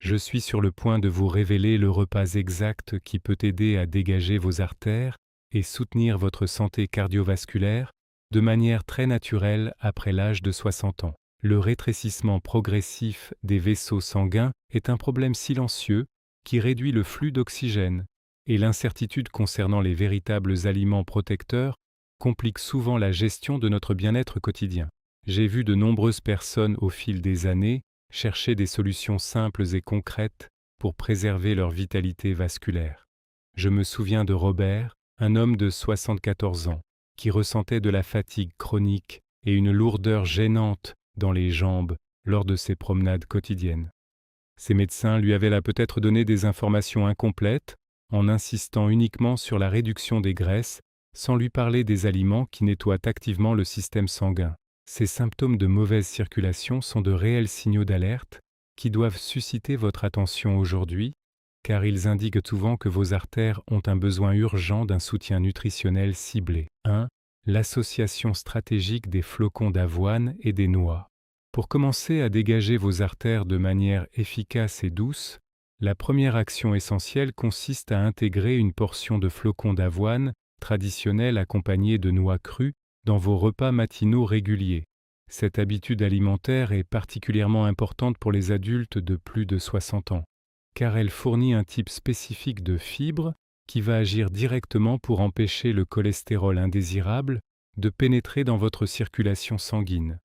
Je suis sur le point de vous révéler le repas exact qui peut aider à dégager vos artères et soutenir votre santé cardiovasculaire de manière très naturelle après l'âge de 60 ans. Le rétrécissement progressif des vaisseaux sanguins est un problème silencieux qui réduit le flux d'oxygène, et l'incertitude concernant les véritables aliments protecteurs complique souvent la gestion de notre bien-être quotidien. J'ai vu de nombreuses personnes au fil des années chercher des solutions simples et concrètes pour préserver leur vitalité vasculaire. Je me souviens de Robert, un homme de 74 ans, qui ressentait de la fatigue chronique et une lourdeur gênante dans les jambes lors de ses promenades quotidiennes. Ses médecins lui avaient là peut-être donné des informations incomplètes en insistant uniquement sur la réduction des graisses sans lui parler des aliments qui nettoient activement le système sanguin. Ces symptômes de mauvaise circulation sont de réels signaux d'alerte qui doivent susciter votre attention aujourd'hui, car ils indiquent souvent que vos artères ont un besoin urgent d'un soutien nutritionnel ciblé. 1. L'association stratégique des flocons d'avoine et des noix. Pour commencer à dégager vos artères de manière efficace et douce, la première action essentielle consiste à intégrer une portion de flocons d'avoine traditionnels accompagnés de noix crues dans vos repas matinaux réguliers. Cette habitude alimentaire est particulièrement importante pour les adultes de plus de 60 ans, car elle fournit un type spécifique de fibres qui va agir directement pour empêcher le cholestérol indésirable de pénétrer dans votre circulation sanguine.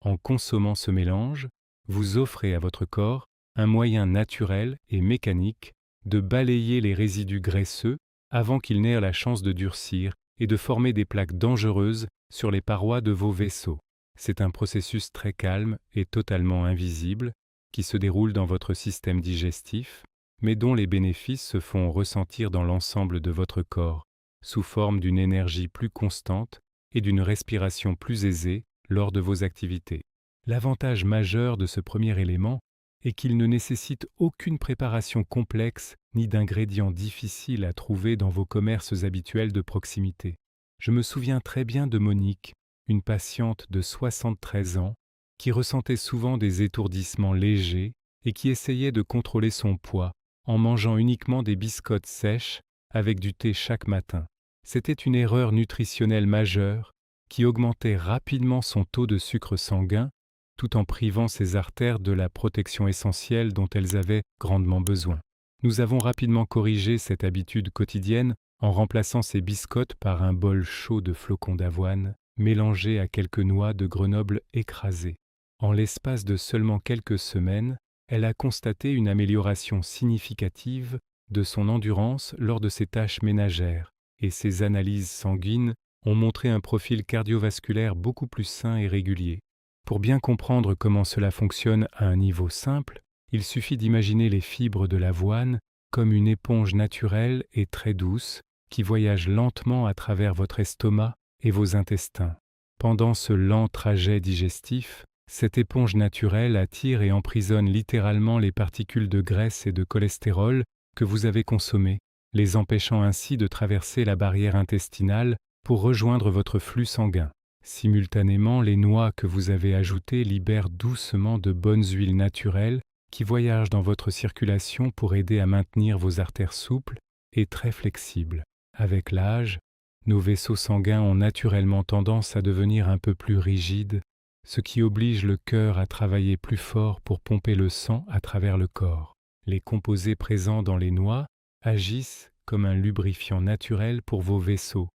En consommant ce mélange, vous offrez à votre corps un moyen naturel et mécanique de balayer les résidus graisseux avant qu'ils n'aient la chance de durcir et de former des plaques dangereuses sur les parois de vos vaisseaux. C'est un processus très calme et totalement invisible qui se déroule dans votre système digestif, mais dont les bénéfices se font ressentir dans l'ensemble de votre corps, sous forme d'une énergie plus constante et d'une respiration plus aisée lors de vos activités. L'avantage majeur de ce premier élément est qu'il ne nécessite aucune préparation complexe ni d'ingrédients difficiles à trouver dans vos commerces habituels de proximité. Je me souviens très bien de Monique, une patiente de 73 ans, qui ressentait souvent des étourdissements légers et qui essayait de contrôler son poids en mangeant uniquement des biscottes sèches avec du thé chaque matin. C'était une erreur nutritionnelle majeure qui augmentait rapidement son taux de sucre sanguin tout en privant ses artères de la protection essentielle dont elles avaient grandement besoin. Nous avons rapidement corrigé cette habitude quotidienne en remplaçant ces biscottes par un bol chaud de flocons d'avoine mélangés à quelques noix de Grenoble écrasées. En l'espace de seulement quelques semaines, elle a constaté une amélioration significative de son endurance lors de ses tâches ménagères, et ses analyses sanguines ont montré un profil cardiovasculaire beaucoup plus sain et régulier. Pour bien comprendre comment cela fonctionne à un niveau simple, il suffit d'imaginer les fibres de l'avoine comme une éponge naturelle et très douce qui voyage lentement à travers votre estomac et vos intestins. Pendant ce lent trajet digestif, cette éponge naturelle attire et emprisonne littéralement les particules de graisse et de cholestérol que vous avez consommées, les empêchant ainsi de traverser la barrière intestinale pour rejoindre votre flux sanguin. Simultanément, les noix que vous avez ajoutées libèrent doucement de bonnes huiles naturelles qui voyagent dans votre circulation pour aider à maintenir vos artères souples et très flexibles. Avec l'âge, nos vaisseaux sanguins ont naturellement tendance à devenir un peu plus rigides, ce qui oblige le cœur à travailler plus fort pour pomper le sang à travers le corps. Les composés présents dans les noix agissent comme un lubrifiant naturel pour vos vaisseaux,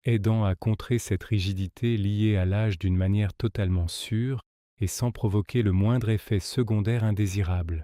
aidant à contrer cette rigidité liée à l'âge d'une manière totalement sûre et sans provoquer le moindre effet secondaire indésirable.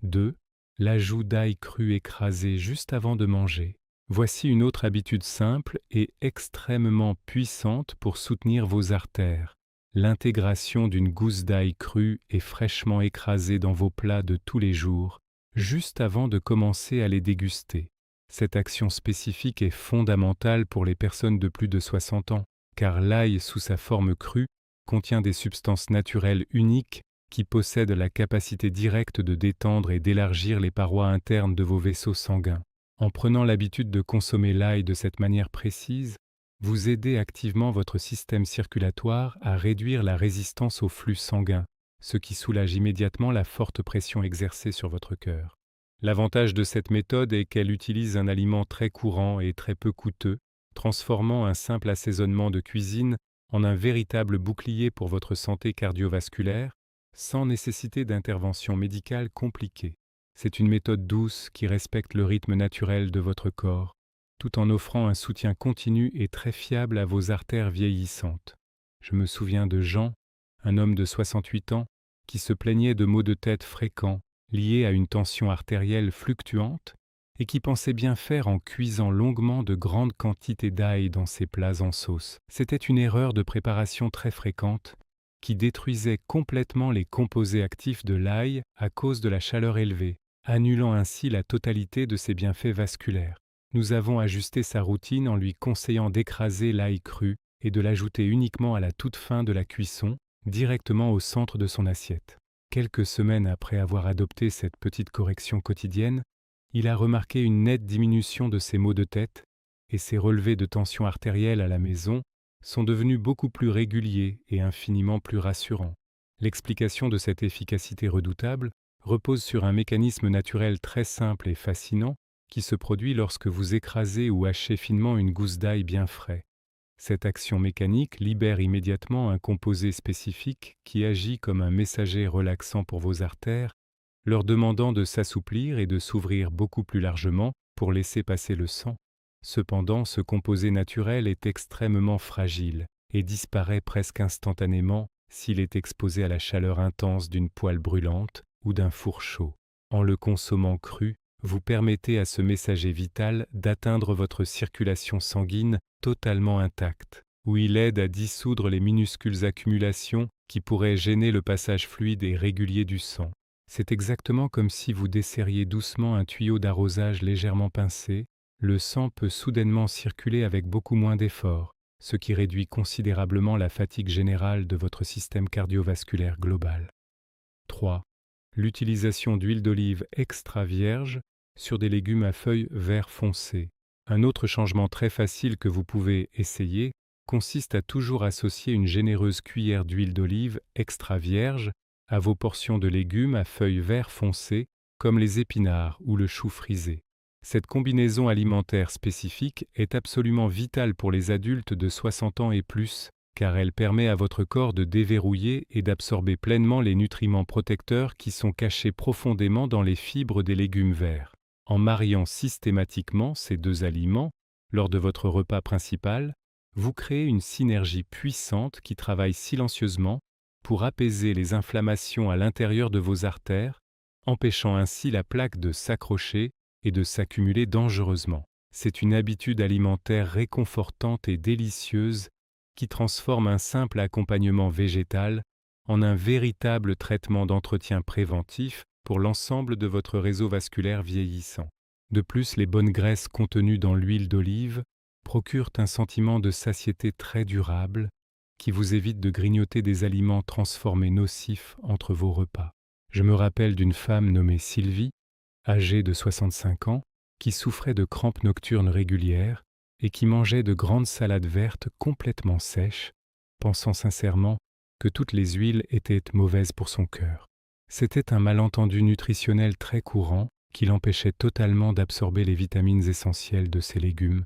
2. L'ajout d'ail cru écrasé juste avant de manger. Voici une autre habitude simple et extrêmement puissante pour soutenir vos artères. L'intégration d'une gousse d'ail crue et fraîchement écrasée dans vos plats de tous les jours, juste avant de commencer à les déguster. Cette action spécifique est fondamentale pour les personnes de plus de 60 ans, car l'ail sous sa forme crue contient des substances naturelles uniques qui possèdent la capacité directe de détendre et d'élargir les parois internes de vos vaisseaux sanguins. En prenant l'habitude de consommer l'ail de cette manière précise, vous aidez activement votre système circulatoire à réduire la résistance au flux sanguin, ce qui soulage immédiatement la forte pression exercée sur votre cœur. L'avantage de cette méthode est qu'elle utilise un aliment très courant et très peu coûteux, transformant un simple assaisonnement de cuisine en un véritable bouclier pour votre santé cardiovasculaire, sans nécessité d'intervention médicale compliquée. C'est une méthode douce qui respecte le rythme naturel de votre corps, tout en offrant un soutien continu et très fiable à vos artères vieillissantes. Je me souviens de Jean, un homme de 68 ans, qui se plaignait de maux de tête fréquents, liés à une tension artérielle fluctuante, et qui pensait bien faire en cuisant longuement de grandes quantités d'ail dans ses plats en sauce. C'était une erreur de préparation très fréquente, qui détruisait complètement les composés actifs de l'ail à cause de la chaleur élevée, annulant ainsi la totalité de ses bienfaits vasculaires. Nous avons ajusté sa routine en lui conseillant d'écraser l'ail cru et de l'ajouter uniquement à la toute fin de la cuisson, directement au centre de son assiette. Quelques semaines après avoir adopté cette petite correction quotidienne, il a remarqué une nette diminution de ses maux de tête et ses relevés de tension artérielle à la maison sont devenus beaucoup plus réguliers et infiniment plus rassurants. L'explication de cette efficacité redoutable repose sur un mécanisme naturel très simple et fascinant qui se produit lorsque vous écrasez ou hachez finement une gousse d'ail bien frais. Cette action mécanique libère immédiatement un composé spécifique qui agit comme un messager relaxant pour vos artères, leur demandant de s'assouplir et de s'ouvrir beaucoup plus largement pour laisser passer le sang. Cependant, ce composé naturel est extrêmement fragile et disparaît presque instantanément s'il est exposé à la chaleur intense d'une poêle brûlante ou d'un four chaud. En le consommant cru, vous permettez à ce messager vital d'atteindre votre circulation sanguine totalement intacte, où il aide à dissoudre les minuscules accumulations qui pourraient gêner le passage fluide et régulier du sang. C'est exactement comme si vous desserriez doucement un tuyau d'arrosage légèrement pincé. Le sang peut soudainement circuler avec beaucoup moins d'effort, ce qui réduit considérablement la fatigue générale de votre système cardiovasculaire global. 3. L'utilisation d'huile d'olive extra vierge sur des légumes à feuilles vert foncé. Un autre changement très facile que vous pouvez essayer consiste à toujours associer une généreuse cuillère d'huile d'olive extra vierge à vos portions de légumes à feuilles vert foncé comme les épinards ou le chou frisé. Cette combinaison alimentaire spécifique est absolument vitale pour les adultes de 60 ans et plus, car elle permet à votre corps de déverrouiller et d'absorber pleinement les nutriments protecteurs qui sont cachés profondément dans les fibres des légumes verts. En mariant systématiquement ces deux aliments, lors de votre repas principal, vous créez une synergie puissante qui travaille silencieusement pour apaiser les inflammations à l'intérieur de vos artères, empêchant ainsi la plaque de s'accrocher et de s'accumuler dangereusement. C'est une habitude alimentaire réconfortante et délicieuse qui transforme un simple accompagnement végétal en un véritable traitement d'entretien préventif pour l'ensemble de votre réseau vasculaire vieillissant. De plus, les bonnes graisses contenues dans l'huile d'olive procurent un sentiment de satiété très durable qui vous évite de grignoter des aliments transformés nocifs entre vos repas. Je me rappelle d'une femme nommée Sylvie, âgée de 65 ans, qui souffrait de crampes nocturnes régulières et qui mangeait de grandes salades vertes complètement sèches, pensant sincèrement que toutes les huiles étaient mauvaises pour son cœur. C'était un malentendu nutritionnel très courant qui l'empêchait totalement d'absorber les vitamines essentielles de ses légumes,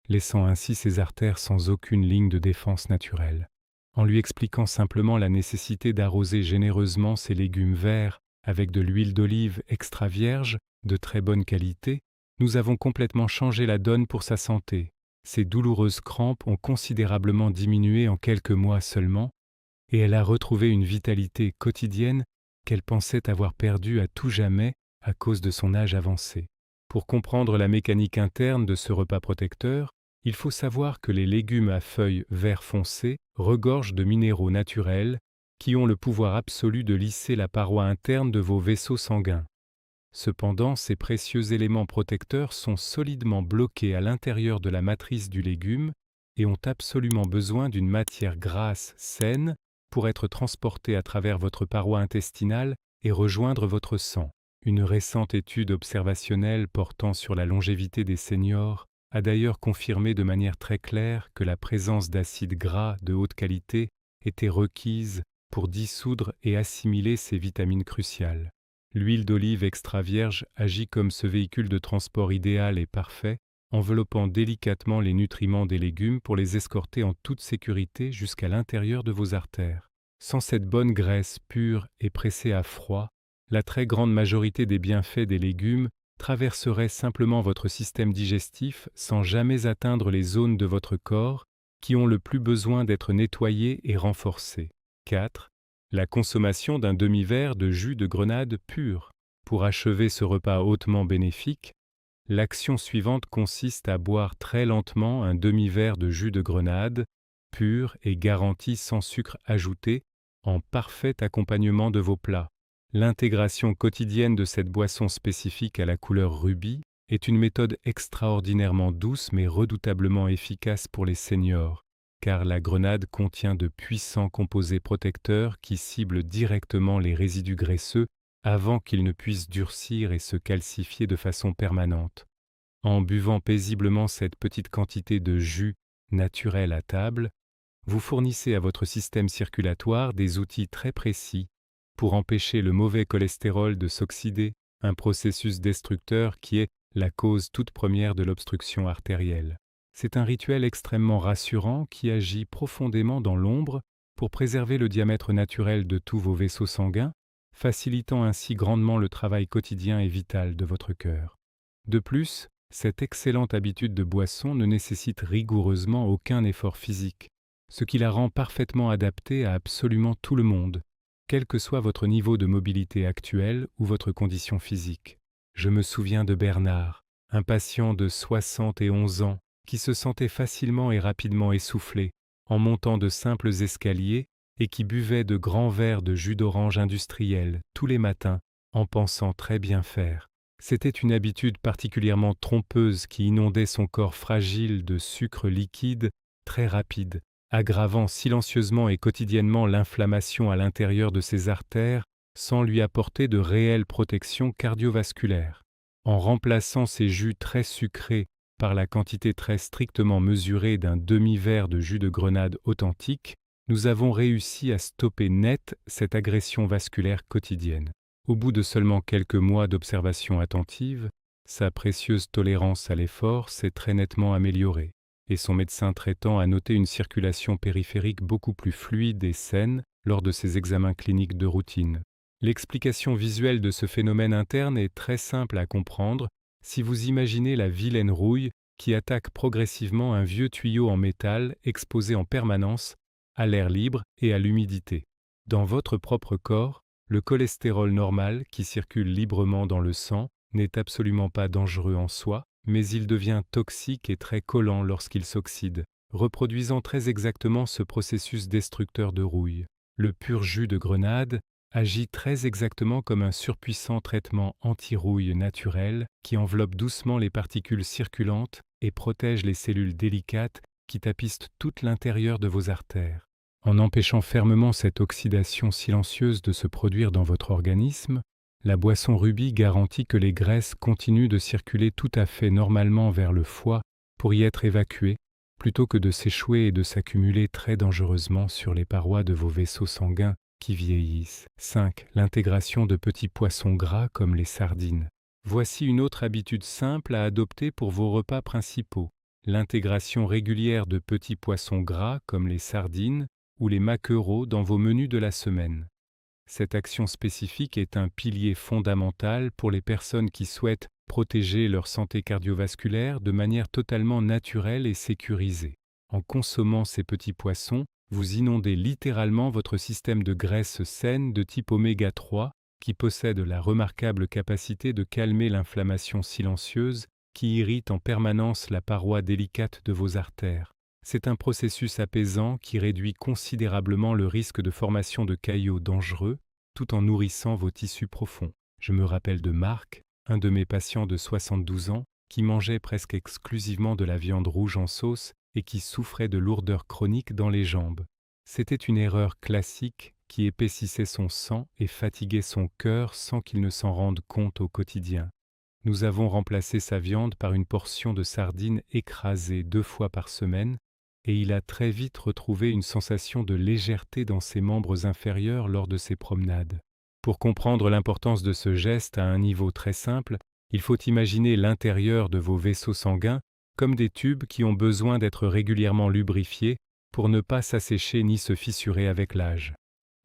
laissant ainsi ses artères sans aucune ligne de défense naturelle. En lui expliquant simplement la nécessité d'arroser généreusement ses légumes verts avec de l'huile d'olive extra vierge de très bonne qualité, nous avons complètement changé la donne pour sa santé. Ses douloureuses crampes ont considérablement diminué en quelques mois seulement, et elle a retrouvé une vitalité quotidienne qu'elle pensait avoir perdue à tout jamais à cause de son âge avancé. Pour comprendre la mécanique interne de ce repas protecteur, il faut savoir que les légumes à feuilles vert foncé regorgent de minéraux naturels qui ont le pouvoir absolu de lisser la paroi interne de vos vaisseaux sanguins. Cependant, ces précieux éléments protecteurs sont solidement bloqués à l'intérieur de la matrice du légume et ont absolument besoin d'une matière grasse saine pour être transportés à travers votre paroi intestinale et rejoindre votre sang. Une récente étude observationnelle portant sur la longévité des seniors a d'ailleurs confirmé de manière très claire que la présence d'acides gras de haute qualité était requise pour dissoudre et assimiler ces vitamines cruciales. L'huile d'olive extra vierge agit comme ce véhicule de transport idéal et parfait, enveloppant délicatement les nutriments des légumes pour les escorter en toute sécurité jusqu'à l'intérieur de vos artères. Sans cette bonne graisse pure et pressée à froid, la très grande majorité des bienfaits des légumes traverserait simplement votre système digestif sans jamais atteindre les zones de votre corps qui ont le plus besoin d'être nettoyées et renforcées. 4. La consommation d'un demi-verre de jus de grenade pur. Pour achever ce repas hautement bénéfique, l'action suivante consiste à boire très lentement un demi-verre de jus de grenade, pur et garanti sans sucre ajouté, en parfait accompagnement de vos plats. L'intégration quotidienne de cette boisson spécifique à la couleur rubis est une méthode extraordinairement douce mais redoutablement efficace pour les seniors, car la grenade contient de puissants composés protecteurs qui ciblent directement les résidus graisseux avant qu'ils ne puissent durcir et se calcifier de façon permanente. En buvant paisiblement cette petite quantité de jus naturel à table, vous fournissez à votre système circulatoire des outils très précis pour empêcher le mauvais cholestérol de s'oxyder, un processus destructeur qui est la cause toute première de l'obstruction artérielle. C'est un rituel extrêmement rassurant qui agit profondément dans l'ombre pour préserver le diamètre naturel de tous vos vaisseaux sanguins, facilitant ainsi grandement le travail quotidien et vital de votre cœur. De plus, cette excellente habitude de boisson ne nécessite rigoureusement aucun effort physique, ce qui la rend parfaitement adaptée à absolument tout le monde, quel que soit votre niveau de mobilité actuel ou votre condition physique. Je me souviens de Bernard, un patient de 71 ans, qui se sentait facilement et rapidement essoufflé en montant de simples escaliers et qui buvait de grands verres de jus d'orange industriel tous les matins en pensant très bien faire. C'était une habitude particulièrement trompeuse qui inondait son corps fragile de sucre liquide très rapide, aggravant silencieusement et quotidiennement l'inflammation à l'intérieur de ses artères sans lui apporter de réelle protection cardiovasculaire. En remplaçant ces jus très sucrés par la quantité très strictement mesurée d'un demi-verre de jus de grenade authentique, nous avons réussi à stopper net cette agression vasculaire quotidienne. Au bout de seulement quelques mois d'observation attentive, sa précieuse tolérance à l'effort s'est très nettement améliorée, et son médecin traitant a noté une circulation périphérique beaucoup plus fluide et saine lors de ses examens cliniques de routine. L'explication visuelle de ce phénomène interne est très simple à comprendre si vous imaginez la vilaine rouille qui attaque progressivement un vieux tuyau en métal exposé en permanence à l'air libre et à l'humidité. Dans votre propre corps, le cholestérol normal qui circule librement dans le sang n'est absolument pas dangereux en soi, mais il devient toxique et très collant lorsqu'il s'oxyde, reproduisant très exactement ce processus destructeur de rouille. Le pur jus de grenade agit très exactement comme un surpuissant traitement anti-rouille naturel qui enveloppe doucement les particules circulantes et protège les cellules délicates qui tapissent tout l'intérieur de vos artères. En empêchant fermement cette oxydation silencieuse de se produire dans votre organisme, la boisson rubis garantit que les graisses continuent de circuler tout à fait normalement vers le foie pour y être évacuées, plutôt que de s'échouer et de s'accumuler très dangereusement sur les parois de vos vaisseaux sanguins qui vieillissent. 5. L'intégration de petits poissons gras comme les sardines. Voici une autre habitude simple à adopter pour vos repas principaux. L'intégration régulière de petits poissons gras comme les sardines ou les maquereaux dans vos menus de la semaine. Cette action spécifique est un pilier fondamental pour les personnes qui souhaitent protéger leur santé cardiovasculaire de manière totalement naturelle et sécurisée. En consommant ces petits poissons, vous inondez littéralement votre système de graisses saines de type oméga 3 qui possède la remarquable capacité de calmer l'inflammation silencieuse qui irrite en permanence la paroi délicate de vos artères. C'est un processus apaisant qui réduit considérablement le risque de formation de caillots dangereux tout en nourrissant vos tissus profonds. Je me rappelle de Marc, un de mes patients de 72 ans, qui mangeait presque exclusivement de la viande rouge en sauce et qui souffrait de lourdeurs chroniques dans les jambes. C'était une erreur classique qui épaississait son sang et fatiguait son cœur sans qu'il ne s'en rende compte au quotidien. Nous avons remplacé sa viande par une portion de sardines écrasées 2 fois par semaine et il a très vite retrouvé une sensation de légèreté dans ses membres inférieurs lors de ses promenades. Pour comprendre l'importance de ce geste à un niveau très simple, il faut imaginer l'intérieur de vos vaisseaux sanguins comme des tubes qui ont besoin d'être régulièrement lubrifiés pour ne pas s'assécher ni se fissurer avec l'âge.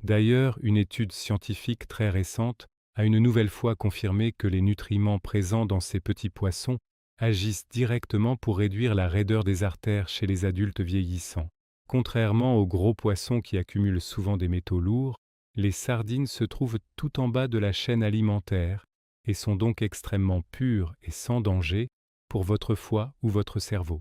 D'ailleurs, une étude scientifique très récente a une nouvelle fois confirmé que les nutriments présents dans ces petits poissons agissent directement pour réduire la raideur des artères chez les adultes vieillissants. Contrairement aux gros poissons qui accumulent souvent des métaux lourds, les sardines se trouvent tout en bas de la chaîne alimentaire et sont donc extrêmement pures et sans danger pour votre foie ou votre cerveau.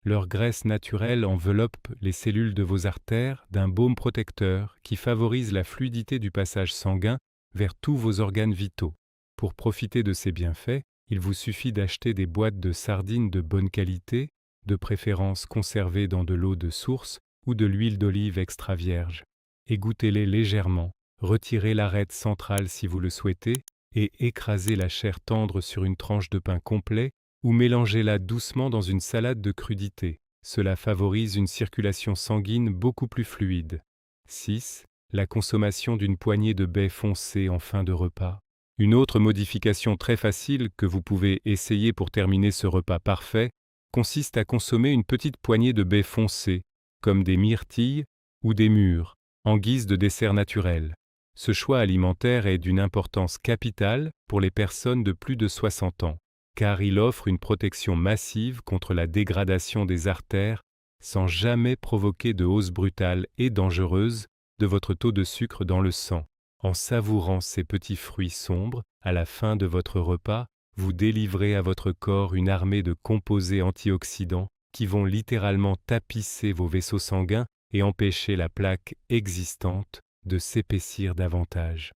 Leur graisse naturelle enveloppe les cellules de vos artères d'un baume protecteur qui favorise la fluidité du passage sanguin vers tous vos organes vitaux. Pour profiter de ces bienfaits, il vous suffit d'acheter des boîtes de sardines de bonne qualité, de préférence conservées dans de l'eau de source ou de l'huile d'olive extra vierge. Égouttez-les légèrement, retirez l'arête centrale si vous le souhaitez et écrasez la chair tendre sur une tranche de pain complet ou mélangez-la doucement dans une salade de crudités. Cela favorise une circulation sanguine beaucoup plus fluide. 6. La consommation d'une poignée de baies foncées en fin de repas. Une autre modification très facile que vous pouvez essayer pour terminer ce repas parfait consiste à consommer une petite poignée de baies foncées, comme des myrtilles ou des mûres, en guise de dessert naturel. Ce choix alimentaire est d'une importance capitale pour les personnes de plus de 60 ans, car il offre une protection massive contre la dégradation des artères sans jamais provoquer de hausse brutale et dangereuse de votre taux de sucre dans le sang. En savourant ces petits fruits sombres, à la fin de votre repas, vous délivrez à votre corps une armée de composés antioxydants qui vont littéralement tapisser vos vaisseaux sanguins et empêcher la plaque existante de s'épaissir davantage.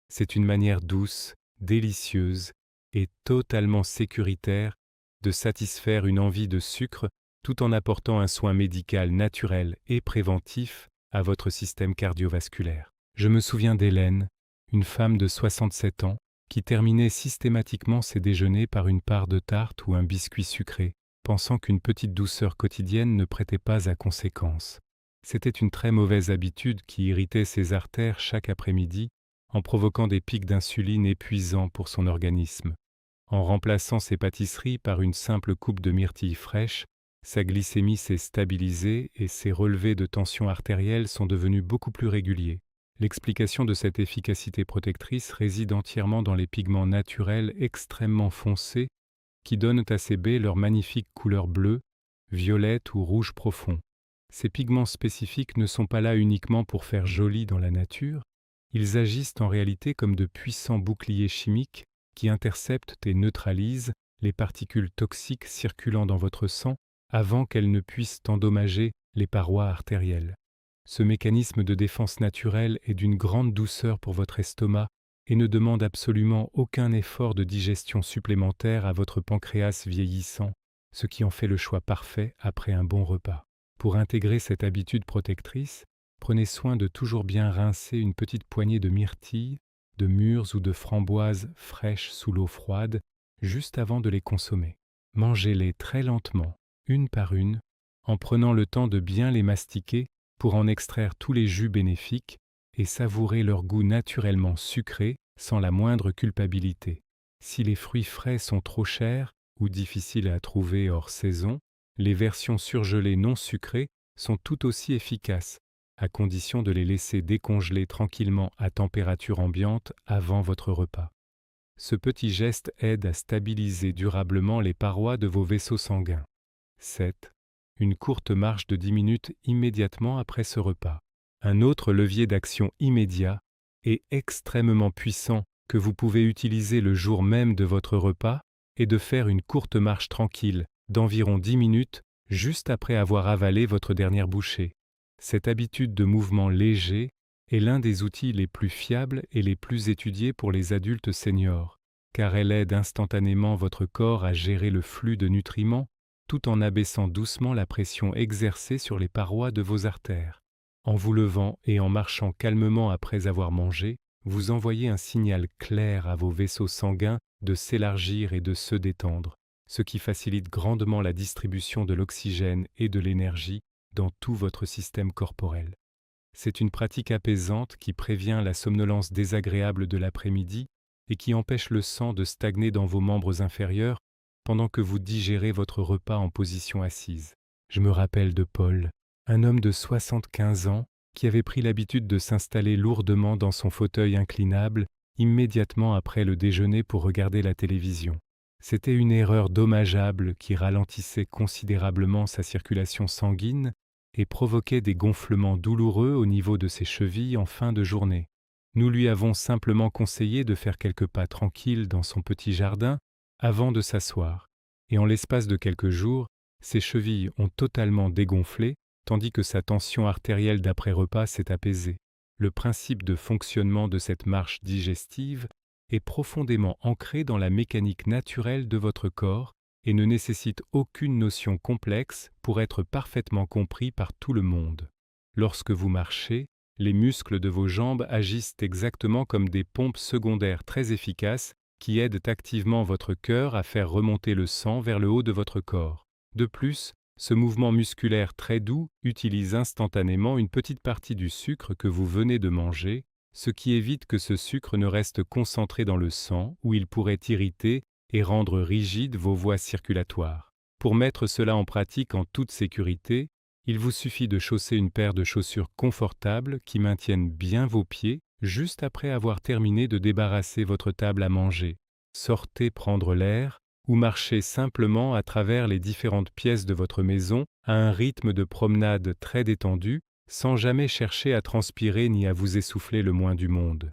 C'est une manière douce, délicieuse et totalement sécuritaire de satisfaire une envie de sucre tout en apportant un soin médical naturel et préventif à votre système cardiovasculaire. Je me souviens d'Hélène, une femme de 67 ans, qui terminait systématiquement ses déjeuners par une part de tarte ou un biscuit sucré, pensant qu'une petite douceur quotidienne ne prêtait pas à conséquence. C'était une très mauvaise habitude qui irritait ses artères chaque après-midi en provoquant des pics d'insuline épuisants pour son organisme. En remplaçant ses pâtisseries par une simple coupe de myrtilles fraîches, sa glycémie s'est stabilisée et ses relevés de tension artérielle sont devenus beaucoup plus réguliers. L'explication de cette efficacité protectrice réside entièrement dans les pigments naturels extrêmement foncés qui donnent à ces baies leur magnifique couleur bleue, violette ou rouge profond. Ces pigments spécifiques ne sont pas là uniquement pour faire joli dans la nature, ils agissent en réalité comme de puissants boucliers chimiques qui interceptent et neutralisent les particules toxiques circulant dans votre sang avant qu'elles ne puissent endommager les parois artérielles. Ce mécanisme de défense naturelle est d'une grande douceur pour votre estomac et ne demande absolument aucun effort de digestion supplémentaire à votre pancréas vieillissant, ce qui en fait le choix parfait après un bon repas. Pour intégrer cette habitude protectrice, prenez soin de toujours bien rincer une petite poignée de myrtilles, de mûres ou de framboises fraîches sous l'eau froide, juste avant de les consommer. Mangez-les très lentement, une par une, en prenant le temps de bien les mastiquer pour en extraire tous les jus bénéfiques et savourer leur goût naturellement sucré sans la moindre culpabilité. Si les fruits frais sont trop chers ou difficiles à trouver hors saison, les versions surgelées non sucrées sont tout aussi efficaces, à condition de les laisser décongeler tranquillement à température ambiante avant votre repas. Ce petit geste aide à stabiliser durablement les parois de vos vaisseaux sanguins. 7. Une courte marche de 10 minutes immédiatement après ce repas. Un autre levier d'action immédiat et extrêmement puissant que vous pouvez utiliser le jour même de votre repas est de faire une courte marche tranquille d'environ 10 minutes juste après avoir avalé votre dernière bouchée. Cette habitude de mouvement léger est l'un des outils les plus fiables et les plus étudiés pour les adultes seniors, car elle aide instantanément votre corps à gérer le flux de nutriments tout en abaissant doucement la pression exercée sur les parois de vos artères. En vous levant et en marchant calmement après avoir mangé, vous envoyez un signal clair à vos vaisseaux sanguins de s'élargir et de se détendre, ce qui facilite grandement la distribution de l'oxygène et de l'énergie dans tout votre système corporel. C'est une pratique apaisante qui prévient la somnolence désagréable de l'après-midi et qui empêche le sang de stagner dans vos membres inférieurs pendant que vous digérez votre repas en position assise. Je me rappelle de Paul, un homme de 75 ans qui avait pris l'habitude de s'installer lourdement dans son fauteuil inclinable immédiatement après le déjeuner pour regarder la télévision. C'était une erreur dommageable qui ralentissait considérablement sa circulation sanguine et provoquait des gonflements douloureux au niveau de ses chevilles en fin de journée. Nous lui avons simplement conseillé de faire quelques pas tranquilles dans son petit jardin avant de s'asseoir, et en l'espace de quelques jours, ses chevilles ont totalement dégonflé, tandis que sa tension artérielle d'après-repas s'est apaisée. Le principe de fonctionnement de cette marche digestive est profondément ancré dans la mécanique naturelle de votre corps et ne nécessite aucune notion complexe pour être parfaitement compris par tout le monde. Lorsque vous marchez, les muscles de vos jambes agissent exactement comme des pompes secondaires très efficaces qui aident activement votre cœur à faire remonter le sang vers le haut de votre corps. De plus, ce mouvement musculaire très doux utilise instantanément une petite partie du sucre que vous venez de manger, ce qui évite que ce sucre ne reste concentré dans le sang où il pourrait irriter et rendre rigides vos voies circulatoires. Pour mettre cela en pratique en toute sécurité, il vous suffit de chausser une paire de chaussures confortables qui maintiennent bien vos pieds juste après avoir terminé de débarrasser votre table à manger. Sortez prendre l'air ou marchez simplement à travers les différentes pièces de votre maison à un rythme de promenade très détendu, sans jamais chercher à transpirer ni à vous essouffler le moins du monde.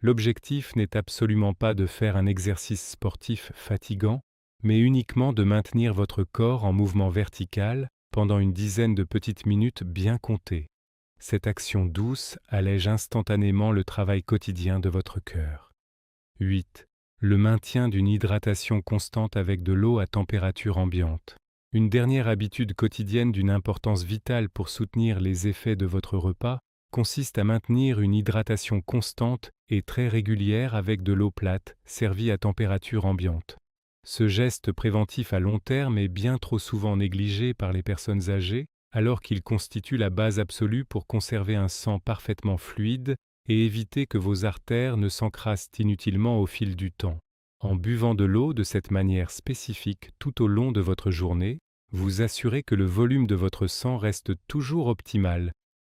L'objectif n'est absolument pas de faire un exercice sportif fatigant, mais uniquement de maintenir votre corps en mouvement vertical pendant une dizaine de petites minutes bien comptées. Cette action douce allège instantanément le travail quotidien de votre cœur. 8. Le maintien d'une hydratation constante avec de l'eau à température ambiante. Une dernière habitude quotidienne d'une importance vitale pour soutenir les effets de votre repas consiste à maintenir une hydratation constante et très régulière avec de l'eau plate, servie à température ambiante. Ce geste préventif à long terme est bien trop souvent négligé par les personnes âgées, alors qu'il constitue la base absolue pour conserver un sang parfaitement fluide et éviter que vos artères ne s'encrassent inutilement au fil du temps. En buvant de l'eau de cette manière spécifique tout au long de votre journée, vous assurez que le volume de votre sang reste toujours optimal,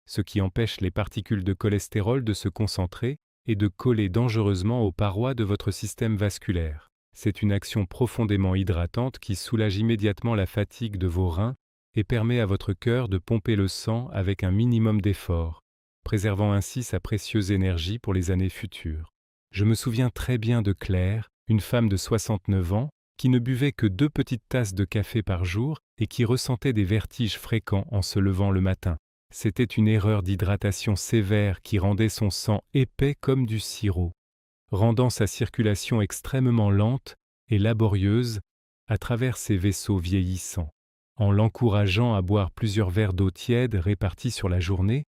ce qui empêche les particules de cholestérol de se concentrer et de coller dangereusement aux parois de votre système vasculaire. C'est une action profondément hydratante qui soulage immédiatement la fatigue de vos reins et permet à votre cœur de pomper le sang avec un minimum d'effort, préservant ainsi sa précieuse énergie pour les années futures. Je me souviens très bien de Claire, une femme de 69 ans, qui ne buvait que 2 petites tasses de café par jour et qui ressentait des vertiges fréquents en se levant le matin. C'était une erreur d'hydratation sévère qui rendait son sang épais comme du sirop, rendant sa circulation extrêmement lente et laborieuse à travers ses vaisseaux vieillissants. En l'encourageant à boire plusieurs verres d'eau tiède répartis sur la journée,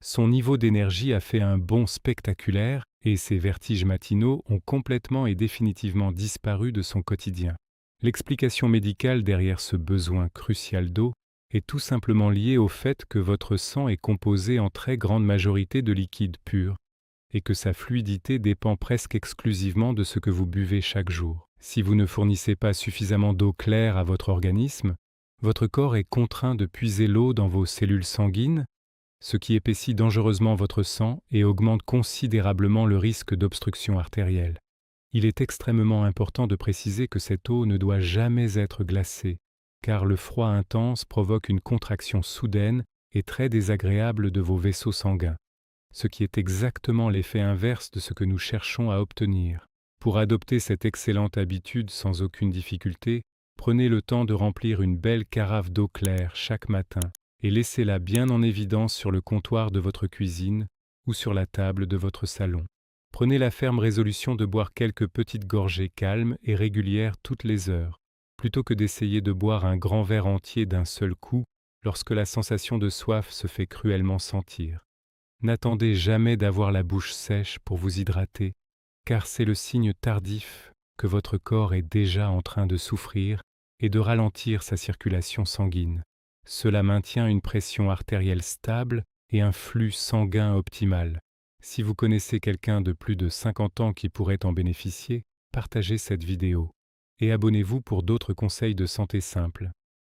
son niveau d'énergie a fait un bond spectaculaire et ses vertiges matinaux ont complètement et définitivement disparu de son quotidien. L'explication médicale derrière ce besoin crucial d'eau est tout simplement liée au fait que votre sang est composé en très grande majorité de liquide pur et que sa fluidité dépend presque exclusivement de ce que vous buvez chaque jour. Si vous ne fournissez pas suffisamment d'eau claire à votre organisme, votre corps est contraint de puiser l'eau dans vos cellules sanguines, ce qui épaissit dangereusement votre sang et augmente considérablement le risque d'obstruction artérielle. Il est extrêmement important de préciser que cette eau ne doit jamais être glacée, car le froid intense provoque une contraction soudaine et très désagréable de vos vaisseaux sanguins, ce qui est exactement l'effet inverse de ce que nous cherchons à obtenir. Pour adopter cette excellente habitude sans aucune difficulté, prenez le temps de remplir une belle carafe d'eau claire chaque matin et laissez-la bien en évidence sur le comptoir de votre cuisine ou sur la table de votre salon. Prenez la ferme résolution de boire quelques petites gorgées calmes et régulières toutes les heures, plutôt que d'essayer de boire un grand verre entier d'un seul coup lorsque la sensation de soif se fait cruellement sentir. N'attendez jamais d'avoir la bouche sèche pour vous hydrater, car c'est le signe tardif que votre corps est déjà en train de souffrir et de ralentir sa circulation sanguine. Cela maintient une pression artérielle stable et un flux sanguin optimal. Si vous connaissez quelqu'un de plus de 50 ans qui pourrait en bénéficier, partagez cette vidéo et abonnez-vous pour d'autres conseils de santé simples.